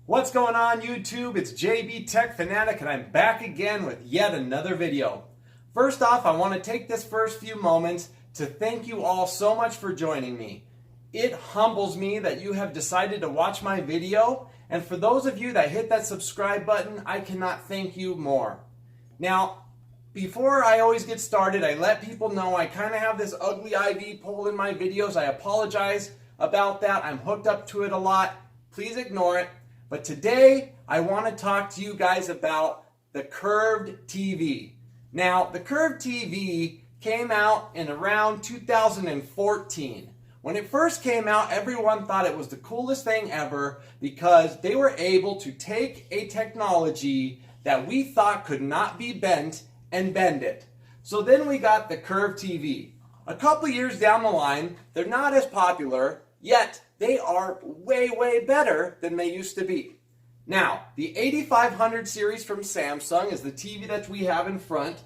What's going on YouTube? It's JB Tech Fanatic and I'm back again with yet another video. First off, I want to take this first few moments to thank you all so much for joining me. It humbles me that you have decided to watch my video, and for those of you that hit that subscribe button, I cannot thank you more. Now, before I always get started, I let people know I kind of have this ugly IV pole in my videos. I apologize about that. I'm hooked up to it a lot. Please ignore it. But today, I want to talk to you guys about the curved TV. Now, the curved TV came out in around 2014. When it first came out, everyone thought it was the coolest thing ever because they were able to take a technology that we thought could not be bent and bend it. So then we got the curved TV. A couple years down the line, they're not as popular, yet they are way, way better than they used to be. Now, the 8500 series from Samsung is the TV that we have in front,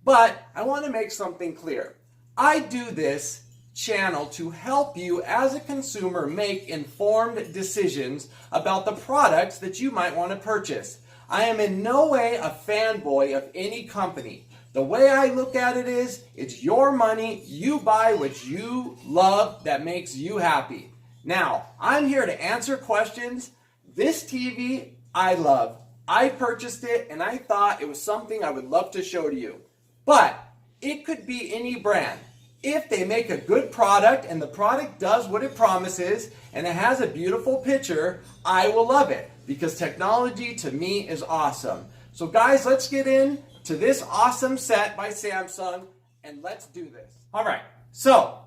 but I want to make something clear. I do this channel to help you as a consumer make informed decisions about the products that you might want to purchase. I am in no way a fanboy of any company. The way I look at it is, it's your money, you buy what you love that makes you happy. Now, I'm here to answer questions. This TV, I love. I purchased it and I thought it was something I would love to show to you. But it could be any brand. If they make a good product and the product does what it promises and it has a beautiful picture, I will love it because technology to me is awesome. So guys, let's get into this awesome set by Samsung and let's do this. All right, so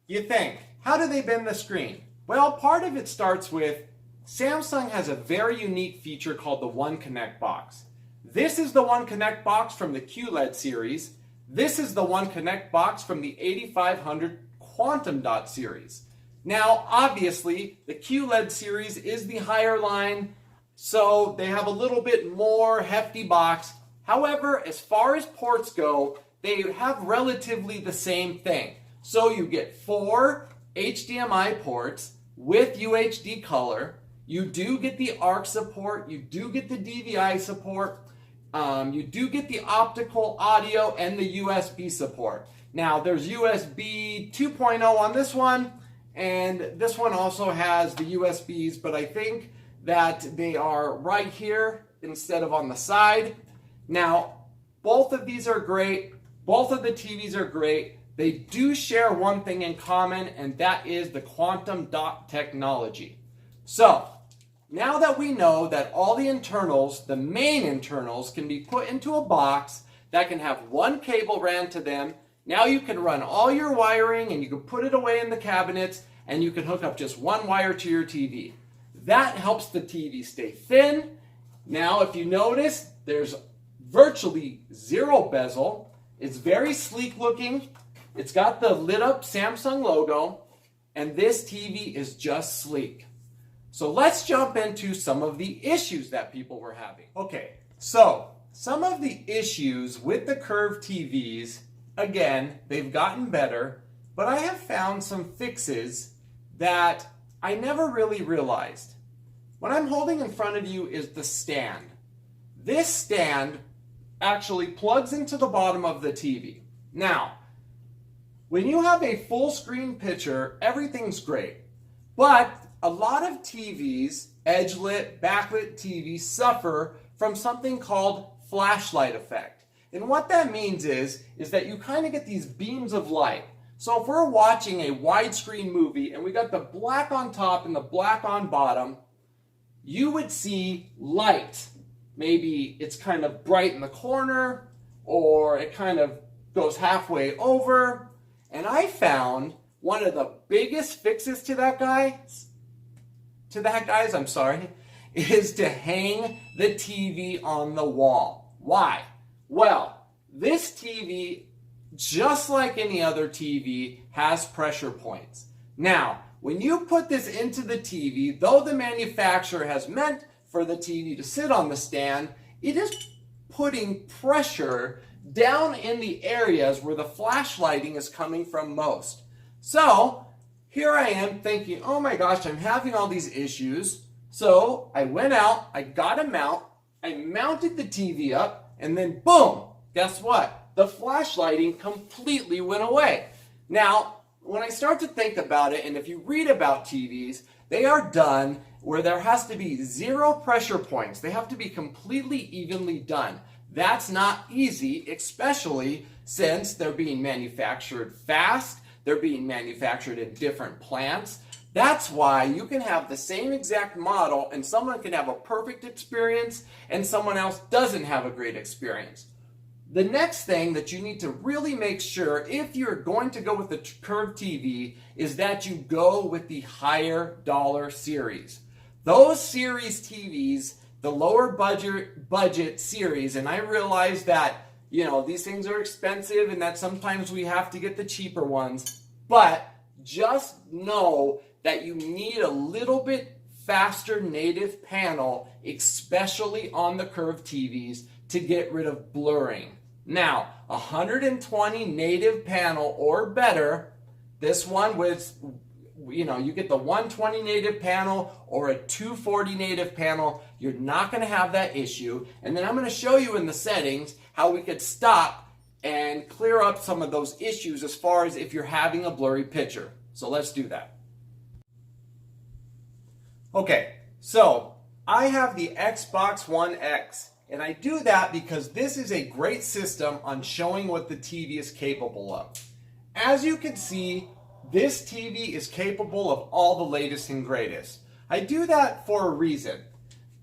you think, how do they bend the screen? Well, part of it starts with Samsung has a very unique feature called the One Connect box. This is the One Connect box from the QLED series. This is the One Connect box from the 8500 QuantumDot series. Now, obviously, the QLED series is the higher line, so they have a little bit more hefty box. However, as far as ports go, they have relatively the same thing. So you get 4 HDMI ports with UHD color. You do get the ARC support. You do get the DVI support. You do get the optical audio and the USB support. Now, there's USB 2.0 on this one, and this one also has the USBs, but I think that they are right here instead of on the side. Now, both of these are great. Both of the TVs are great. They do share one thing in common, and that is the QuantumDot technology. So, now that we know that all the internals, the main internals, can be put into a box that can have one cable ran to them, now you can run all your wiring and you can put it away in the cabinets and you can hook up just one wire to your TV. That helps the TV stay thin. Now, if you notice, there's virtually zero bezel. It's very sleek looking. It's got the lit up Samsung logo, and this TV is just sleek. So let's jump into some of the issues that people were having. Okay, so some of the issues with the curved TVs, again, they've gotten better, but I have found some fixes that I never really realized. What I'm holding in front of you is the stand. This stand actually plugs into the bottom of the TV. Now, when you have a full screen picture, everything's great. But a lot of TVs, edge-lit, backlit TVs, suffer from something called flashlight effect. And what that means is that you kind of get these beams of light. So if we're watching a widescreen movie and we got the black on top and the black on bottom, you would see light. Maybe it's kind of bright in the corner, or it kind of goes halfway over. And I found one of the biggest fixes to that, guys, is to hang the TV on the wall. Why? Well, this TV, just like any other TV, has pressure points. Now, when you put this into the TV, though the manufacturer has meant for the TV to sit on the stand, it is putting pressure down in the areas where the flash lighting is coming from most. So here I am thinking, oh my gosh, I'm having all these issues. So I went out, I got a mount, I mounted the TV up, and then boom, guess what? The flashlighting completely went away. Now, when I start to think about it, and if you read about TVs, they are done where there has to be 0 pressure points. They have to be completely evenly done. That's not easy, especially since they're being manufactured fast, they're being manufactured in different plants. That's why you can have the same exact model and someone can have a perfect experience and someone else doesn't have a great experience. The next thing that you need to really make sure if you're going to go with the curved TV is that you go with the higher dollar series. Those series TVs, the lower budget series, and I realize that, you know, these things are expensive and that sometimes we have to get the cheaper ones, but just know that you need a little bit faster native panel, especially on the curved TVs, to get rid of blurring. Now, 120 native panel or better, this one with, you know, you get the 120 native panel or a 240 native panel, you're not going to have that issue. And then I'm going to show you in the settings how we could stop and clear up some of those issues as far as if you're having a blurry picture. So let's do that. Okay, so I have the Xbox One X, and I do that because this is a great system on showing what the TV is capable of. As you can see, this TV is capable of all the latest and greatest. I do that for a reason,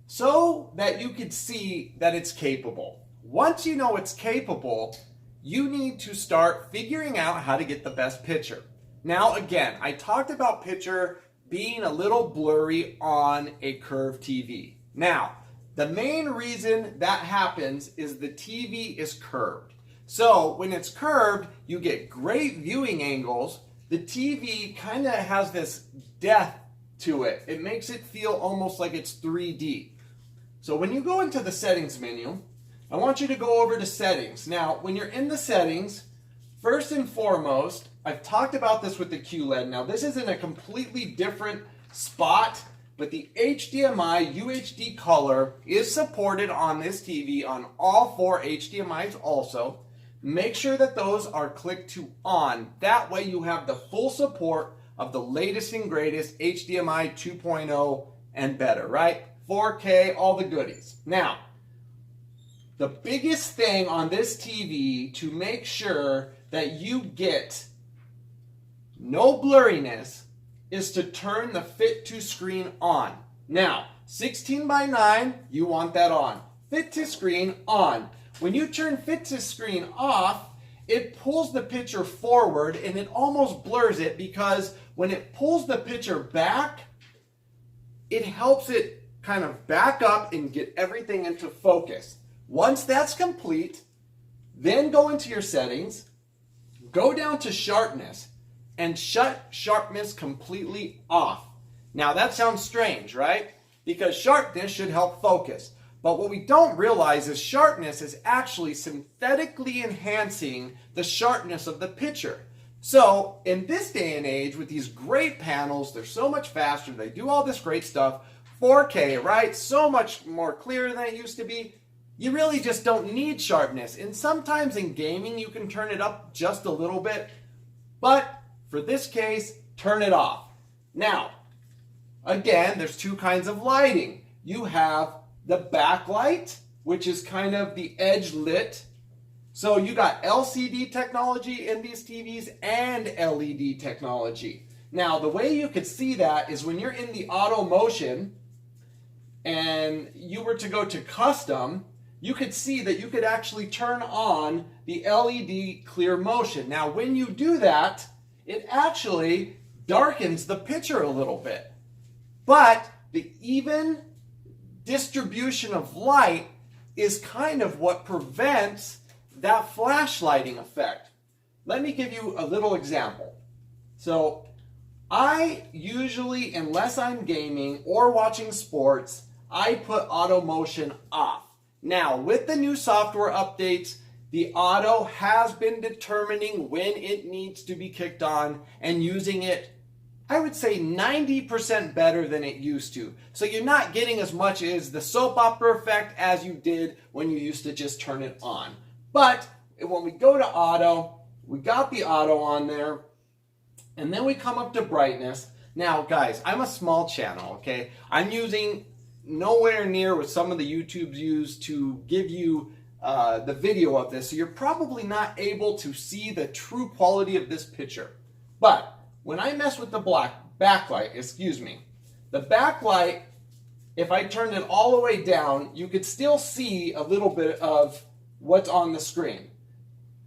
so that you can see that it's capable. Once you know it's capable, you need to start figuring out how to get the best picture. Now again, I talked about picture being a little blurry on a curved TV. Now, the main reason that happens is the TV is curved. So when it's curved, you get great viewing angles. The TV kind of has this depth to it. It makes it feel almost like it's 3D. So when you go into the settings menu, I want you to go over to settings. Now, when you're in the settings, first and foremost, I've talked about this with the QLED. Now, this is in a completely different spot, but the HDMI UHD color is supported on this TV on all 4 HDMIs also. Make sure that those are clicked to on. That way you have the full support of the latest and greatest HDMI 2.0 and better, right? 4K, all the goodies. Now, the biggest thing on this TV to make sure that you get no blurriness is to turn the fit to screen on. Now, 16:9, you want that on. Fit to screen on. When you turn fit to screen off, it pulls the picture forward and it almost blurs it because when it pulls the picture back, it helps it kind of back up and get everything into focus. Once that's complete, then go into your settings, go down to sharpness, and shut sharpness completely off. Now that sounds strange, right? Because sharpness should help focus. But what we don't realize is sharpness is actually synthetically enhancing the sharpness of the picture. So in this day and age with these great panels, they're so much faster, they do all this great stuff, 4K, right? So much more clear than it used to be. You really just don't need sharpness. And sometimes in gaming you can turn it up just a little bit, but for this case, turn it off. Now, again, there's 2 kinds of lighting. You have the backlight, which is kind of the edge lit. So you got LCD technology in these TVs and LED technology. Now, the way you could see that is when you're in the auto motion and you were to go to custom, you could see that you could actually turn on the LED clear motion. Now, when you do that, it actually darkens the picture a little bit. But the even distribution of light is kind of what prevents that flashlighting effect. Let me give you a little example. So I usually, unless I'm gaming or watching sports, I put auto motion off. Now, with the new software updates, the auto has been determining when it needs to be kicked on and using it I would say 90% better than it used to. So you're not getting as much as the soap opera effect as you did when you used to just turn it on. But when we go to auto, we got the auto on there, and then we come up to brightness. Now guys, I'm a small channel, okay? I'm using nowhere near what some of the YouTubes use to give you the video of this, so you're probably not able to see the true quality of this picture. But when I mess with the backlight, the backlight, if I turned it all the way down, you could still see a little bit of what's on the screen.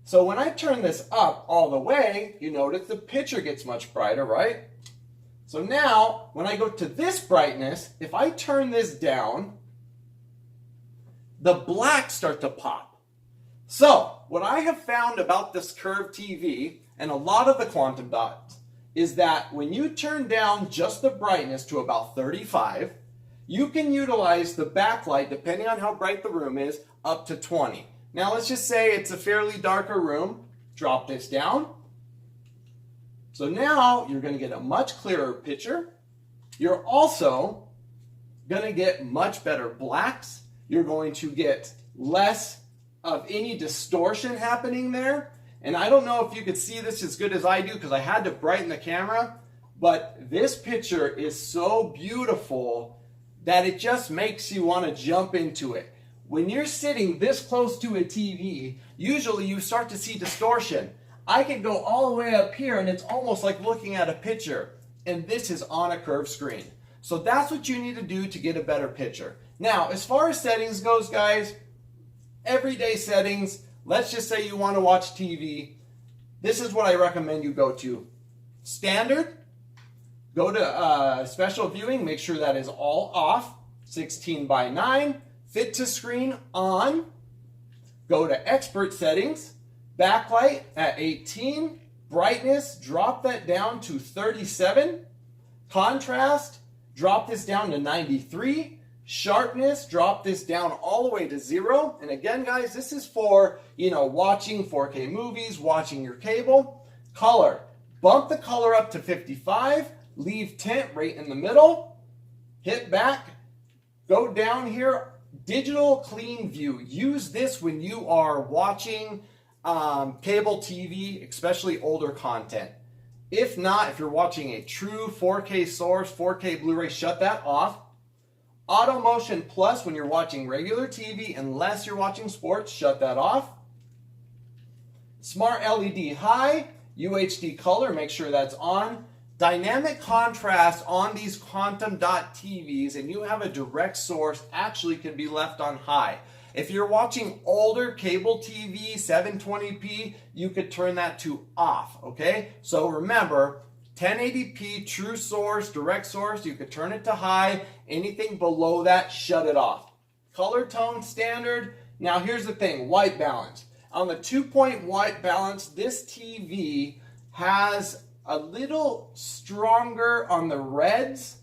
So when I turn this up all the way, you notice the picture gets much brighter, right? So now, when I go to this brightness, if I turn this down, the blacks start to pop. So, what I have found about this curved TV, and a lot of the QuantumDots, is that when you turn down just the brightness to about 35, you can utilize the backlight, depending on how bright the room is, up to 20. Now let's just say it's a fairly darker room. Drop this down. So now you're going to get a much clearer picture. You're also going to get much better blacks. You're going to get less of any distortion happening there. And I don't know if you could see this as good as I do because I had to brighten the camera, but this picture is so beautiful that it just makes you want to jump into it. When you're sitting this close to a TV, usually you start to see distortion. I can go all the way up here and it's almost like looking at a picture, and this is on a curved screen. So that's what you need to do to get a better picture. Now, as far as settings goes, guys, everyday settings, let's just say you want to watch TV. This is what I recommend you go to. Standard, go to special viewing, make sure that is all off, 16:9, fit to screen on, go to expert settings, backlight at 18, brightness, drop that down to 37, contrast, drop this down to 93, sharpness, drop this down all the way to 0. And again, guys, this is for, watching 4K movies, watching your cable. Color, bump the color up to 55, leave tint right in the middle, hit back, go down here, digital clean view. Use this when you are watching cable TV, especially older content. If not, if you're watching a true 4K source, 4K Blu-ray, shut that off. Auto Motion Plus when you're watching regular TV, unless you're watching sports, shut that off. Smart LED High, UHD Color, make sure that's on. Dynamic contrast on these QuantumDot TVs, and you have a direct source, actually can be left on high. If you're watching older cable TV, 720p, you could turn that to off, okay? So remember, 1080p, true source, direct source, you could turn it to high. Anything below that, shut it off. Color tone standard. Now here's the thing, white balance. On the 2-point white balance, this TV has a little stronger on the reds.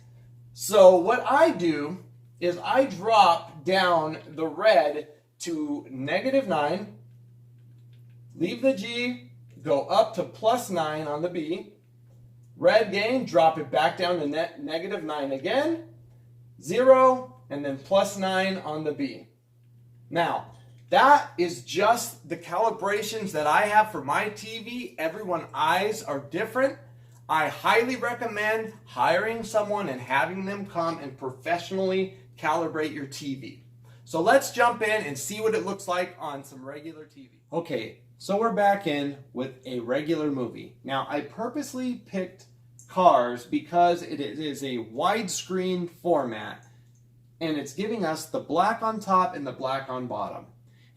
So what I do is I drop down the red to -9, leave the G, go up to +9 on the B, red gain, drop it back down to -9 again, 0, and then +9 on the B. Now, that is just the calibrations that I have for my TV. Everyone's eyes are different. I highly recommend hiring someone and having them come and professionally calibrate your TV. So let's jump in and see what it looks like on some regular TV. Okay, so we're back in with a regular movie. Now, I purposely picked Cars because it is a widescreen format, and it's giving us the black on top and the black on bottom.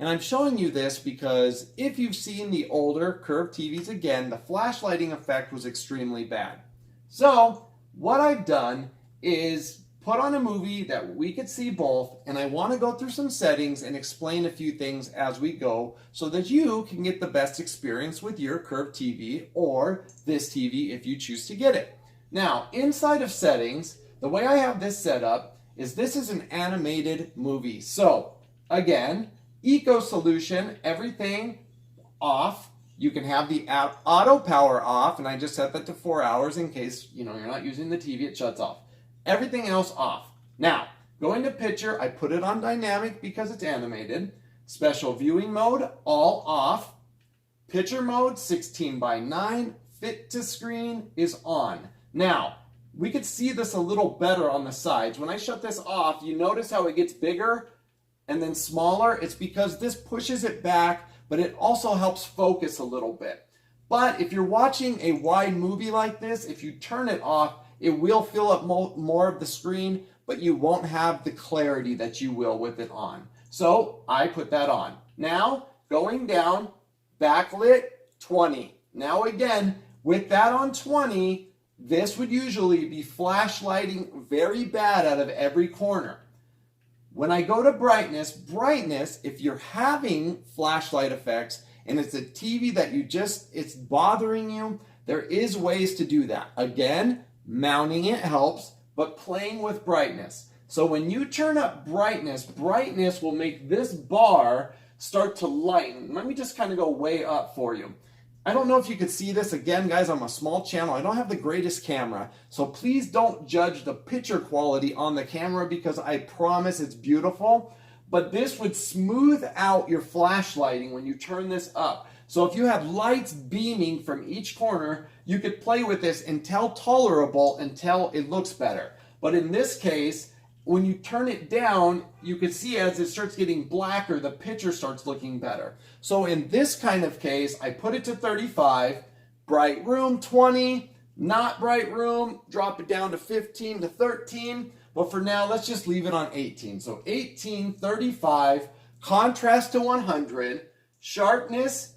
And I'm showing you this because if you've seen the older curved TVs, again, the flashlighting effect was extremely bad. So what I've done is put on a movie that we could see both, and I want to go through some settings and explain a few things as we go so that you can get the best experience with your curved TV or this TV if you choose to get it. Now, inside of settings, the way I have this set up is this is an animated movie. So again, Eco Solution, everything off. You can have the auto power off, and I just set that to 4 hours in case you're not using the TV, it shuts off. Everything else off. Now, going to picture, I put it on dynamic because it's animated. Special viewing mode, all off. Picture mode, 16:9, fit to screen is on. Now, we could see this a little better on the sides. When I shut this off, you notice how it gets bigger and then smaller. It's because this pushes it back, but it also helps focus a little bit. But if you're watching a wide movie like this, if you turn it off, it will fill up more of the screen, but you won't have the clarity that you will with it on. So I put that on. Now, going down, backlit 20. Now again, with that on 20, this would usually be flashlighting very bad out of every corner. When I go to brightness, if you're having flashlight effects and it's a TV that it's bothering you, there is ways to do that. Again, mounting it helps, but playing with brightness. So when you turn up brightness will make this bar start to lighten. Let me just kind of go way up for you. I don't know if you could see this. Again, guys, I'm a small channel. I don't have the greatest camera. So please don't judge the picture quality on the camera because I promise it's beautiful. But this would smooth out your flashlighting when you turn this up. So if you have lights beaming from each corner, you could play with this until tolerable, until it looks better. But in this case, when you turn it down, you can see as it starts getting blacker, the picture starts looking better. So in this kind of case, I put it to 35, bright room 20, not bright room, drop it down to 15 to 13. But for now, let's just leave it on 18. So 18, 35, contrast to 100, sharpness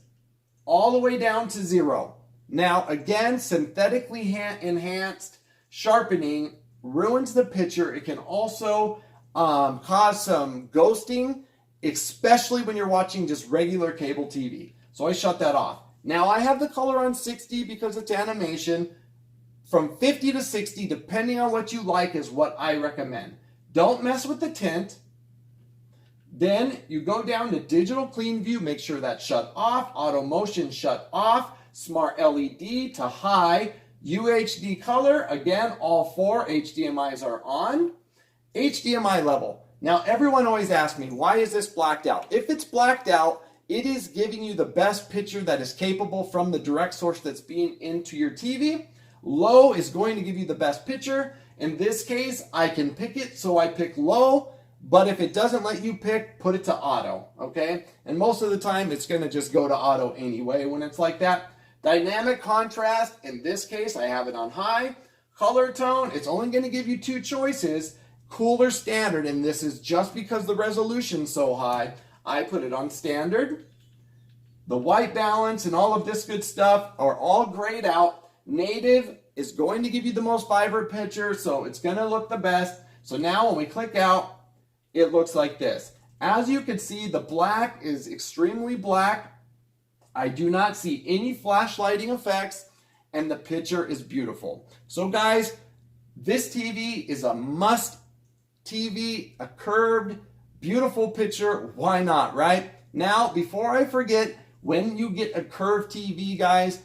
all the way down to 0. Now again, synthetically enhanced sharpening ruins the picture. It can also cause some ghosting, especially when you're watching just regular cable TV. So I shut that off. Now I have the color on 60 because it's animation. From 50 to 60, depending on what you like, is what I recommend. Don't mess with the tint. Then you go down to digital clean view, make sure that's shut off, auto motion shut off, smart LED to high, UHD color, again, all 4 HDMIs are on. HDMI level. Now, everyone always asks me, why is this blacked out? If it's blacked out, it is giving you the best picture that is capable from the direct source that's being into your TV. Low is going to give you the best picture. In this case, I can pick it, so I pick low. But if it doesn't let you pick, put it to auto, okay? And most of the time, it's going to just go to auto anyway when it's like that. Dynamic contrast, in this case, I have it on high. Color tone, it's only going to give you 2 choices, cool or standard, and this is just because the resolution's so high. I put it on standard. The white balance and all of this good stuff are all grayed out. Native is going to give you the most vibrant picture, so it's going to look the best. So now when we click out, it looks like this. As you can see, the black is extremely black. I do not see any flashlighting effects, and the picture is beautiful. So guys, this TV is a must TV, a curved, beautiful picture. Why not, right? Now, before I forget, when you get a curved TV, guys,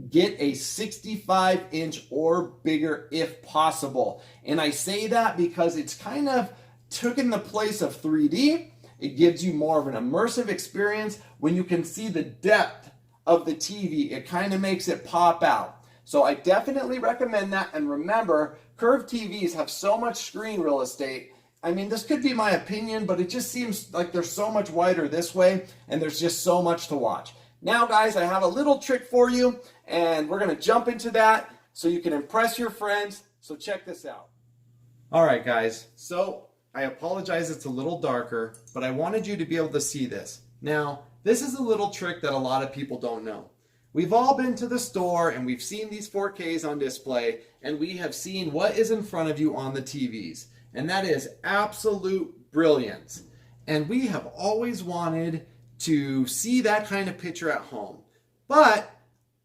get a 65-inch or bigger if possible. And I say that because it's kind of taken the place of 3D. It gives you more of an immersive experience. When you can see the depth of the TV, it kind of makes it pop out. So I definitely recommend that. And remember, curved TVs have so much screen real estate. I mean, this could be my opinion, but it just seems like they're so much wider this way, and there's just so much to watch. Now, guys, I have a little trick for you, and we're going to jump into that so you can impress your friends. So check this out. All right, guys. So I apologize it's a little darker, but I wanted you to be able to see this. Now, this is a little trick that a lot of people don't know. We've all been to the store and we've seen these 4Ks on display, and we have seen what is in front of you on the TVs. And that is absolute brilliance. And we have always wanted to see that kind of picture at home. But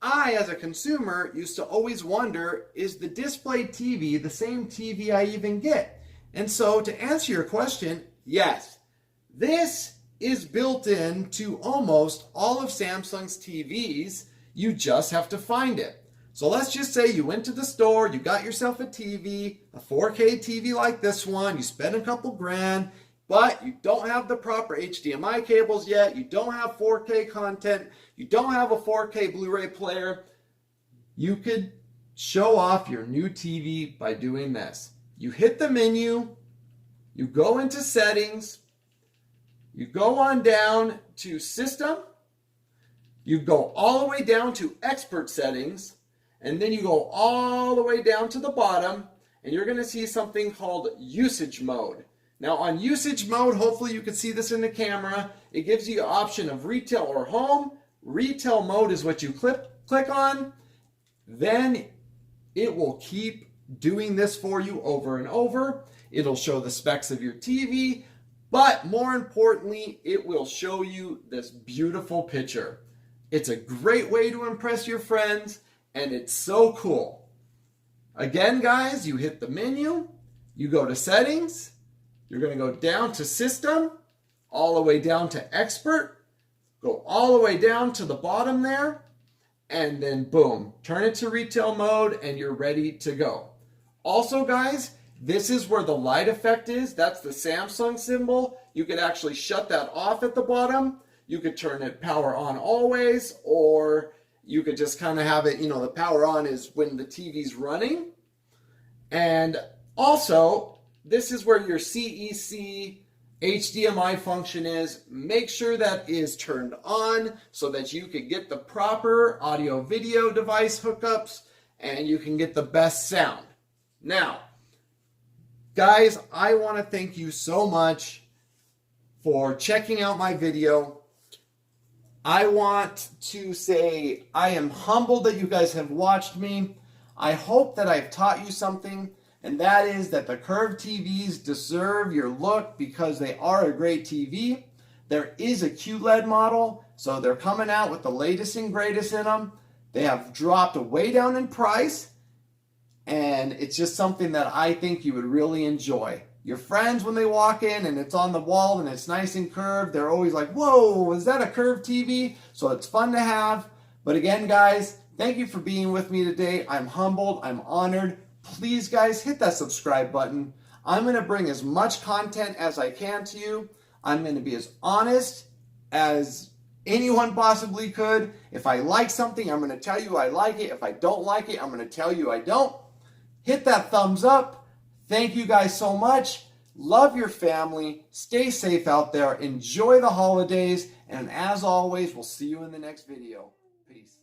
I, as a consumer, used to always wonder, is the display TV the same TV I even get? And so to answer your question, yes, this is built into almost all of Samsung's TVs. You just have to find it. So let's just say you went to the store, you got yourself a TV, a 4K TV like this one, you spent a couple grand, but you don't have the proper HDMI cables yet, you don't have 4K content, you don't have a 4K Blu-ray player. You could show off your new TV by doing this. You hit the menu, you go into settings, you go on down to system, you go all the way down to expert settings, and then you go all the way down to the bottom, and you're going to see something called usage mode. Now on usage mode, hopefully you can see this in the camera, it gives you the option of retail or home. Retail mode is what you click on. Then it will keep doing this for you over and over. It'll show the specs of your TV, but more importantly, it will show you this beautiful picture. It's a great way to impress your friends, and it's so cool. Again, guys, you hit the menu, you go to settings, you're going to go down to system, all the way down to expert, go all the way down to the bottom there, and then boom, turn it to retail mode and you're ready to go. Also, guys, this is where the light effect is. That's the Samsung symbol. You could actually shut that off at the bottom. You could turn it power on always, or you could just kind of have it, the power on is when the TV's running. And also, this is where your CEC HDMI function is. Make sure that is turned on so that you can get the proper audio video device hookups and you can get the best sound. Now, guys, I want to thank you so much for checking out my video. I want to say I am humbled that you guys have watched me. I hope that I've taught you something, and that is that the curved TVs deserve your look because they are a great TV. There is a QLED model, so they're coming out with the latest and greatest in them. They have dropped way down in price, and it's just something that I think you would really enjoy. Your friends, when they walk in and it's on the wall and it's nice and curved, they're always like, whoa, is that a curved TV? So it's fun to have. But again, guys, thank you for being with me today. I'm humbled. I'm honored. Please, guys, hit that subscribe button. I'm going to bring as much content as I can to you. I'm going to be as honest as anyone possibly could. If I like something, I'm going to tell you I like it. If I don't like it, I'm going to tell you I don't. Hit that thumbs up. Thank you guys so much. Love your family. Stay safe out there. Enjoy the holidays. And as always, we'll see you in the next video. Peace.